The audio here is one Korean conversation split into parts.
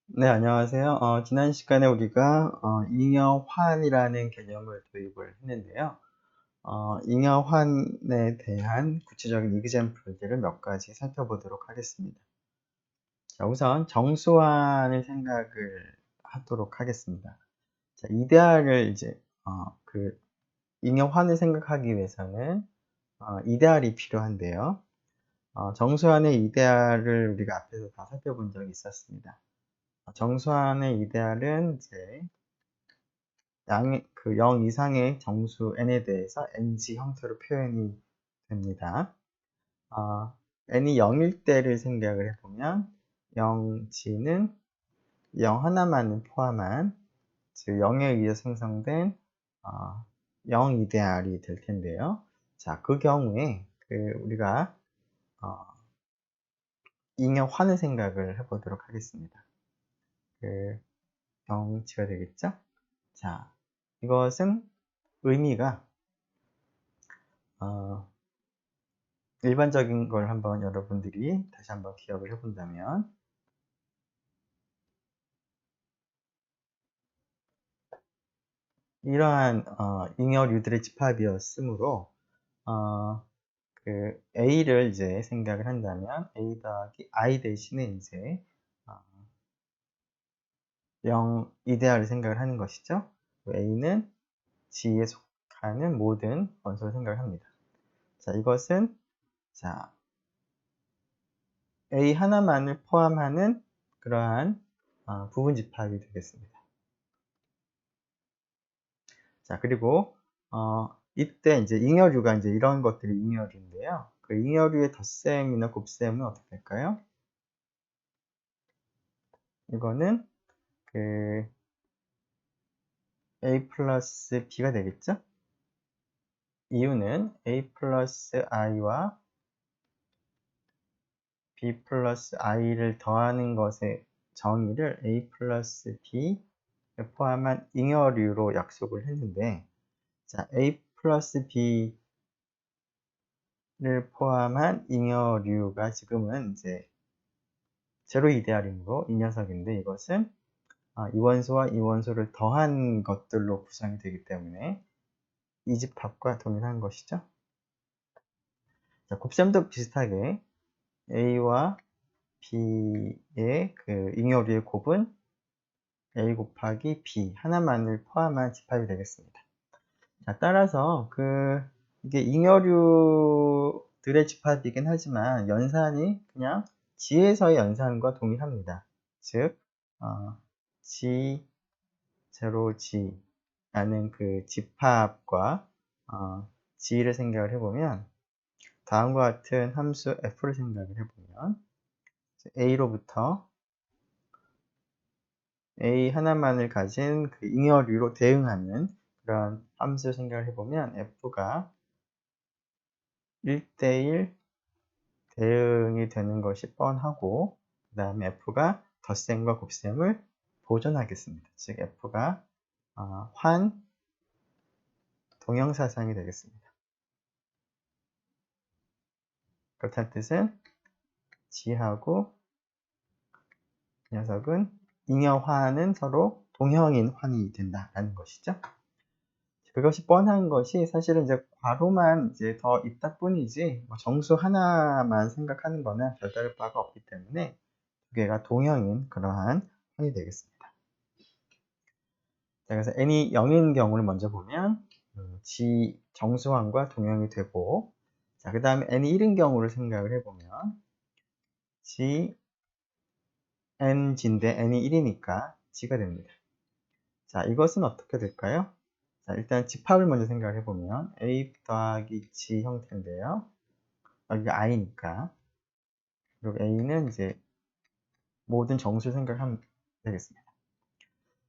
네, 안녕하세요. 지난 시간에 우리가 잉여환이라는 개념을 도입을 했는데요. 잉여환에 대한 구체적인 이그젬플들을 몇 가지 살펴보도록 하겠습니다. 자, 우선 정수환을 생각을 하도록 하겠습니다. 자, 이데알을 이제 잉여환을 생각하기 위해서는 이데알이 필요한데요. 정수환의 이데알을 우리가 앞에서 다 살펴본 적이 있었습니다. 정수환의 이데알은 이제 0 이상의 정수 n에 대해서 ng 형태로 표현이 됩니다. n이 0일 때를 생각을 해보면 0g는 0 하나만을 포함한, 즉 0에 의해 생성된 0 이데알이 될 텐데요. 자, 그 경우에 우리가 잉여환을 생각을 해보도록 하겠습니다. 경치가 되겠죠? 자, 이것은 의미가 일반적인 걸 한번 여러분들이 다시 한번 기억을 해본다면, 이러한 잉여류들의 집합이었으므로 A를 이제 생각을 한다면 A 더하기 I 대신에 이제 0 이데알을 생각을 하는 것이죠. A는 G에 속하는 모든 원소를 생각을 합니다. 자, 이것은 자 A 하나만을 포함하는 그러한 부분 집합이 되겠습니다. 자, 그리고 이때 이제 잉여류가 이제 이런 것들이 잉여류인데요. 그 잉여류의 덧셈이나 곱셈은 어떻게 될까요? 이거는 A 플러스 B가 되겠죠? 이유는 A 플러스 I와 B 플러스 I를 더하는 것의 정의를 A 플러스 B를 포함한 잉여류로 약속을 했는데, 자, A 플러스 B를 포함한 잉여류가 지금은 이제 제로 이데알이므로 이 녀석인데, 이것은 이 원소와 이 원소를 더한 것들로 구성이 되기 때문에 이 집합과 동일한 것이죠. 자, 곱셈도 비슷하게 A와 B의 잉여류의 곱은 A 곱하기 B 하나만을 포함한 집합이 되겠습니다. 자, 따라서 이게 잉여류들의 집합이긴 하지만 연산이 그냥 G에서의 연산과 동일합니다. 즉 G, 0G라는 그 집합과 G를 생각을 해보면 다음과 같은 함수 F를 생각을 해보면 A로부터 A 하나만을 가진 잉여류로 대응하는 그런 함수를 생각을 해보면 F가 1대1 대응이 되는 것이 뻔하고, 그 다음에 F가 덧셈과 곱셈을 보존하겠습니다. 즉 F가 환 동형사상이 되겠습니다. 그렇다는 뜻은 G하고 이 녀석은 잉여환은 서로 동형인 환이 된다라는 것이죠. 그것이 뻔한 것이 사실은 이제 괄호만 이제 더 있다 뿐이지, 정수 하나만 생각하는 거는 별다를 바가 없기 때문에 두 개가 동형인 그러한 환이 되겠습니다. 자, 그래서 n이 0인 경우를 먼저 보면 G 정수환과 동형이 되고, 자, 그 다음에 n이 1인 경우를 생각을 해보면 G nG인데 n이 1이니까 G가 됩니다. 자, 이것은 어떻게 될까요? 자, 일단 집합을 먼저 생각을 해보면 A 더하기 G 형태인데요. 여기가 I니까. 그리고 A는 이제 모든 정수를 생각하면 되겠습니다.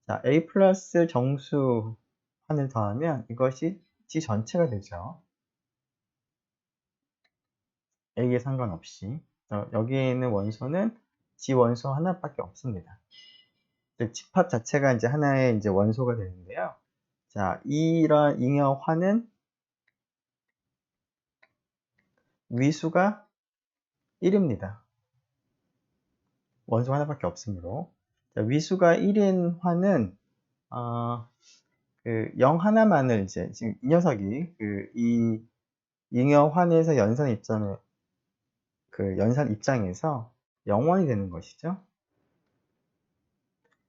자, A 플러스 정수환을 더하면 이것이 G 전체가 되죠. A에 상관없이. 여기에 있는 원소는 G 원소 하나밖에 없습니다. 집합 자체가 이제 하나의 이제 원소가 되는데요. 자, 이런 잉여환은 위수가 1입니다. 원소 하나밖에 없으므로. 자, 위수가 1인 환은 그 0 하나만을 이제 지금 이 녀석이 이 잉여 환에서 연산 입장에서 0원이 되는 것이죠.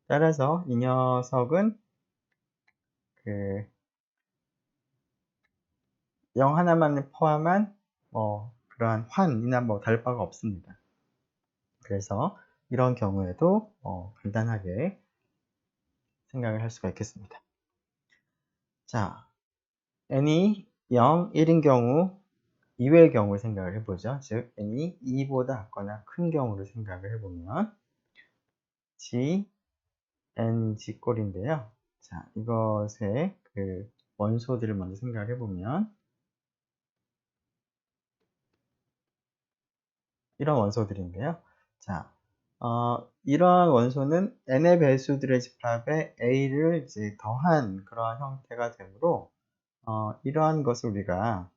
따라서 이 녀석은 0 하나만을 포함한 그러한 환이나 다를 바가 없습니다. 그래서 이런 경우에도 간단하게 생각을 할 수가 있겠습니다. 자, n이 0, 1인 경우 이외의 경우를 생각을 해보죠. 즉 n이 2보다 작거나 큰 경우를 생각을 해보면 g, n, g 꼴인데요. 자, 이것의 원소들을 먼저 생각을 해보면 이런 원소들인데요. 자, 이러한 원소는 n의 배수들의 집합에 a를 이제 더한 그러한 형태가 되므로 이러한 것을 우리가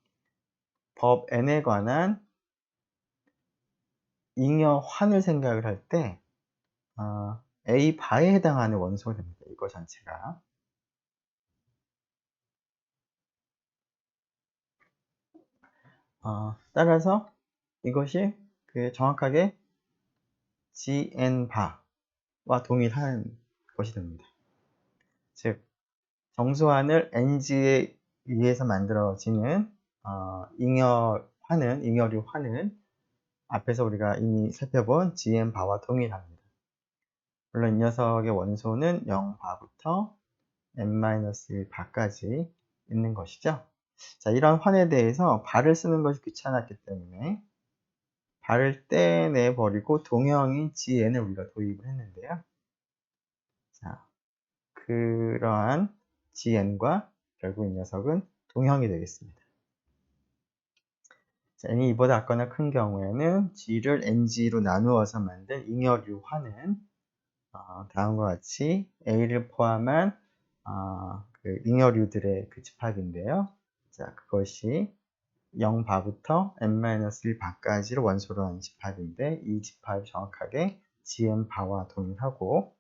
법 n에 관한 잉여환을 생각을 할 때 a 바에 해당하는 원소가 됩니다. 이거 전체가. 따라서 이것이 정확하게 gn 바와 동일한 것이 됩니다. 즉 정수환을 nG에 의해서 만들어지는 잉여류 환은 앞에서 우리가 이미 살펴본 gn 바와 동일합니다. 물론 이 녀석의 원소는 0바부터 n-1 바까지 있는 것이죠. 자, 이런 환에 대해서 바를 쓰는 것이 귀찮았기 때문에 바를 떼내버리고 동형인 GN을 우리가 도입을 했는데요. 자, 그러한 GN과 결국 이 녀석은 동형이 되겠습니다. 자, n이 2보다 작거나 큰 경우에는 G를 NG로 나누어서 만든 잉여류 환은 다음과 같이 A를 포함한 잉여류들의 집합인데요. 자, 그것이 0바부터 n-1 바까지를 원소로 하는 집합인데 이 집합이 정확하게 gn 바와 동일하고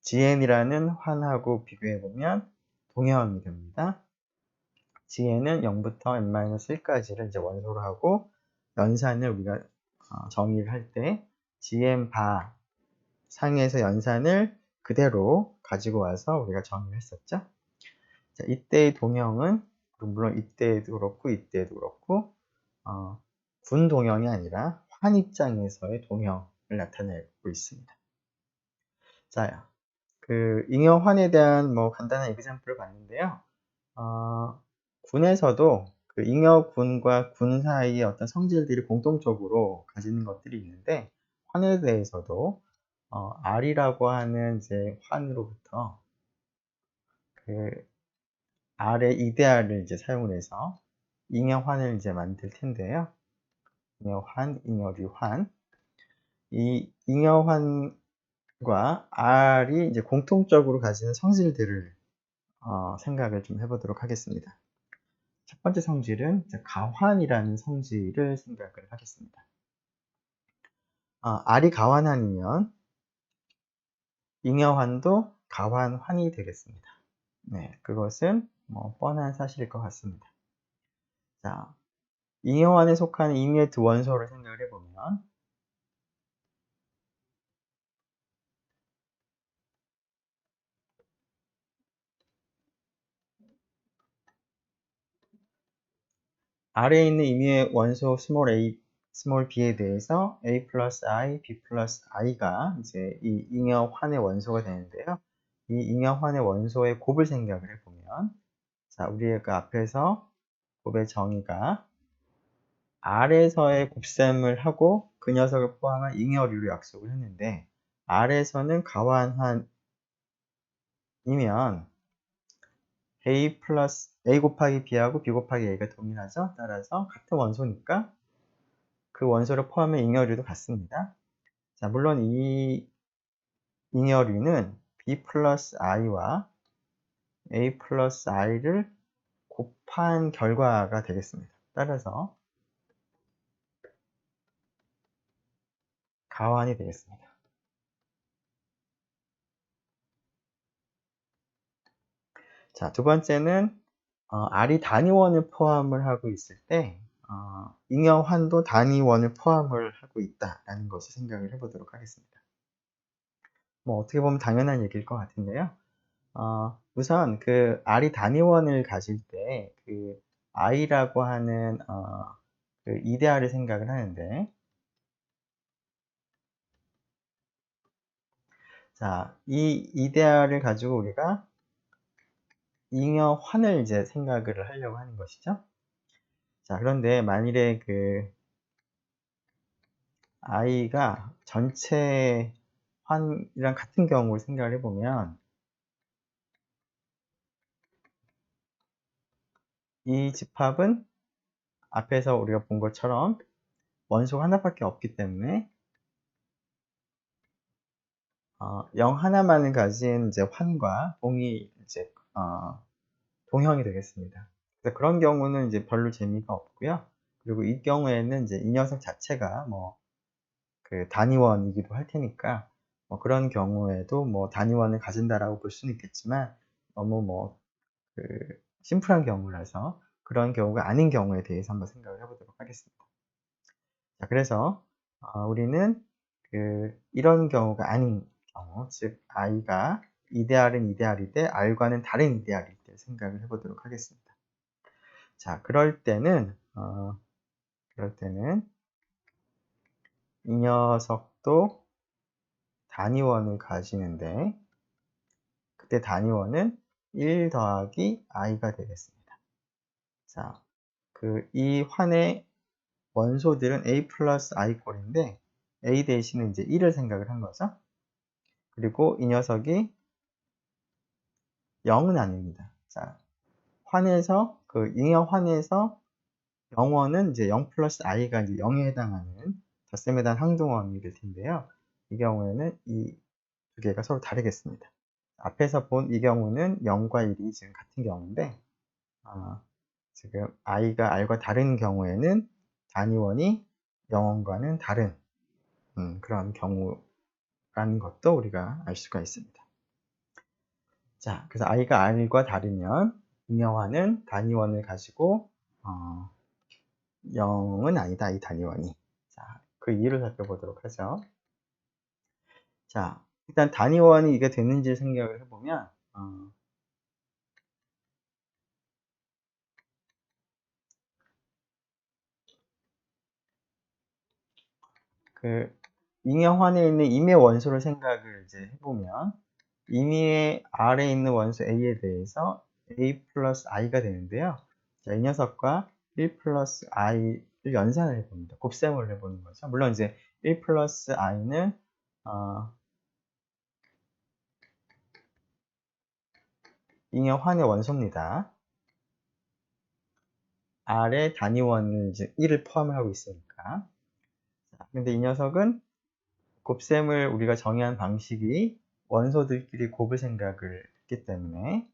gn이라는 환하고 비교해보면 동형이 됩니다. gn은 0부터 n-1까지를 이제 원소로 하고 연산을 우리가 정의를 할 때 gn 바 상에서 연산을 그대로 가지고 와서 우리가 정의를 했었죠. 자, 이때의 동형은 물론 이때에도 그렇고 이때에도 그렇고 군 동형이 아니라 환 입장에서의 동형을 나타내고 있습니다. 자, 잉여환에 대한 간단한 example을 봤는데요. 군에서도 잉여군과 군 사이의 어떤 성질들이 공통적으로 가지는 것들이 있는데 환에 대해서도 R이라고 하는 이제 환으로부터 R의 이데알을 이제 사용을 해서 잉여환을 이제 만들 텐데요. 잉여환, 잉여류환. 이 잉여환과 R이 이제 공통적으로 가지는 성질들을 생각을 좀 해보도록 하겠습니다. 첫 번째 성질은 가환이라는 성질을 생각을 하겠습니다. R이 가환환이면 잉여환도 가환환이 되겠습니다. 네, 그것은 뻔한 사실일 것 같습니다. 자, 잉여환에 속하는 임의의 두 원소를 생각을 해보면 아래에 있는 임의의 원소 스몰 b에 대해서 a 플러스 i, b 플러스 i가 이제 이 잉여환의 원소가 되는데요. 이 잉여환의 원소의 곱을 생각을 해보면 자, 우리가 앞에서 곱의 정의가 R에서의 곱셈을 하고 그 녀석을 포함한 잉여류로 약속을 했는데 R에서는 가환환이면 A 곱하기 B하고 B 곱하기 A가 동일하죠. 따라서 같은 원소니까 그 원소를 포함한 잉여류도 같습니다. 자, 물론 이 잉여류는 B 플러스 I와 A 플러스 I를 곱한 결과가 되겠습니다. 따라서 가환이 되겠습니다. 자, 두 번째는 R이 단위원을 포함을 하고 있을 때 잉여환도 단위원을 포함을 하고 있다라는 것을 생각을 해보도록 하겠습니다. 뭐 어떻게 보면 당연한 얘기일 것 같은데요. 우선 그 R이 단위원을 가질 때 그 I라고 하는 그 이데알을 생각을 하는데, 자, 이 이데알을 가지고 우리가 잉여환을 이제 생각을 하려고 하는 것이죠. 자, 그런데 만일에 그 I가 전체 환이랑 같은 경우를 생각을 해보면 이 집합은 앞에서 우리가 본 것처럼 원소가 하나밖에 없기 때문에 0 하나만을 가진 이제 환과 동이 이제 동형이 되겠습니다. 그래서 그런 경우는 이제 별로 재미가 없고요. 그리고 이 경우에는 이제 이 녀석 자체가 뭐 그 단위원이기도 할 테니까 뭐 그런 경우에도 뭐 단위원을 가진다라고 볼 수는 있겠지만 너무 뭐 그 심플한 경우라서 그런 경우가 아닌 경우에 대해서 한번 생각을 해보도록 하겠습니다. 자, 그래서 우리는 이런 경우가 아닌 경우, 즉 I가 이데알은 이데알이되 R과는 다른 이데알일 때 생각을 해보도록 하겠습니다. 자, 그럴 때는 이 녀석도 단위원을 가지는데 그때 단위원은 1 더하기 I가 되겠습니다. 자, 이 환의 원소들은 A 플러스 I 꼴인데 A 대신에 이제 1을 생각을 한 거죠. 그리고 이 녀석이 0은 아닙니다. 자, 환에서 잉여 환에서 영원은 이제 0 플러스 i가 이제 0에 해당하는 덧셈에 대한 항등원이 될 텐데요. 이 경우에는 이 두 개가 서로 다르겠습니다. 앞에서 본 이 경우는 0과 1이 지금 같은 경우인데 지금 i가 r과 다른 경우에는 단위원이 0원과는 다른 그런 경우라는 것도 우리가 알 수가 있습니다. 자, 그래서 i가 r과 다르면 잉여환은 단위원을 가지고 0은 아니다, 이 단위원이. 자, 그 이유를 살펴보도록 하죠. 자, 일단 단위원이 이게 됐는지 생각을 해보면 잉여환에 있는 임의 원소를 생각을 이제 해보면 임의의 R에 있는 원소 A에 대해서 A 플러스 I가 되는데요. 자, 이 녀석과 1 플러스 I를 연산을 해봅니다. 곱셈을 해보는 거죠. 물론 이제 1 플러스 I는 잉여환의 원소입니다. R의 단위원을 이제 1을 포함하고 있으니까. 자, 근데 이 녀석은 곱셈을 우리가 정의한 방식이 원소들끼리 곱을 생각을 했기 때문에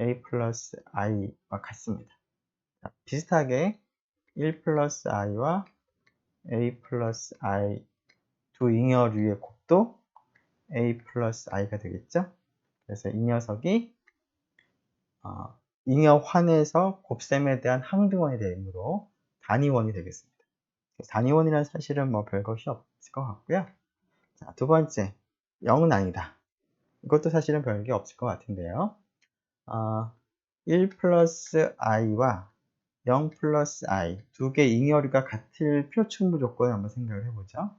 A 플러스 I와 같습니다. 자, 비슷하게 1 플러스 I와 A 플러스 I 두 잉여류의 곱도 A 플러스 I가 되겠죠? 그래서 이 녀석이 잉여환에서 곱셈에 대한 항등원이 되므로 단위원이 되겠습니다. 단위원이라는 사실은 뭐 별것이 없을 것 같고요. 자, 두 번째, 0은 아니다. 이것도 사실은 별게 없을 것 같은데요. 1 플러스 i와 0 플러스 i 두 개 잉여류가 같을 표충분 조건을 한번 생각을 해보죠.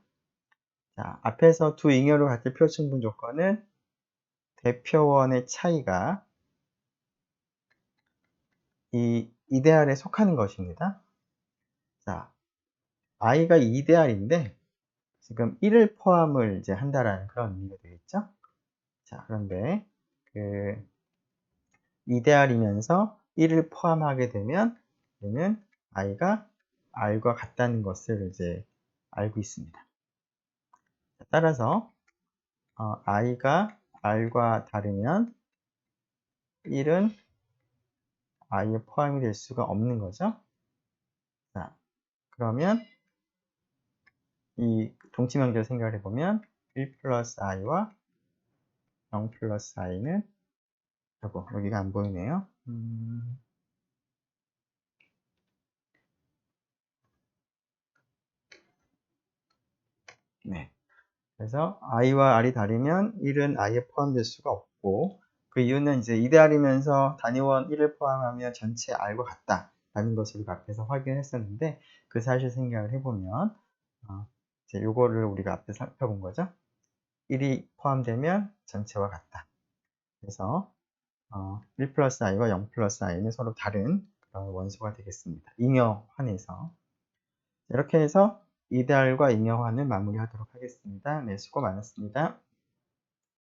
자, 앞에서 두 잉여류 같을 표충분 조건은 대표원의 차이가 이 이데알에 속하는 것입니다. 자, i가 이데알인데 지금 1을 포함을 이제 한다라는 그런 의미가 되겠죠. 자, 그런데 이데알이면서 1을 포함하게 되면 얘는 i가 r과 같다는 것을 이제 알고 있습니다. 따라서 i가 r과 다르면 1은 i에 포함이 될 수가 없는 거죠. 자, 그러면 이 동치명제를 생각해 보면 1 플러스 i와 0 플러스 i는 여기가 안 보이네요. 네. 그래서 i와 r이 다르면 1은 i에 포함될 수가 없고, 그 이유는 이제 이데알이면서 단위원 1을 포함하면 전체 r과 같다라는 것을 우리가 앞에서 확인했었는데, 그 사실 생각을 해보면 이제 요거를 우리가 앞에 살펴본 거죠. 1이 포함되면 전체와 같다. 그래서 1 플러스 i와 0 플러스 i는 서로 다른 그런 원소가 되겠습니다. 잉여환에서. 이렇게 해서 이데알과 잉여환을 마무리하도록 하겠습니다. 네, 수고 많았습니다.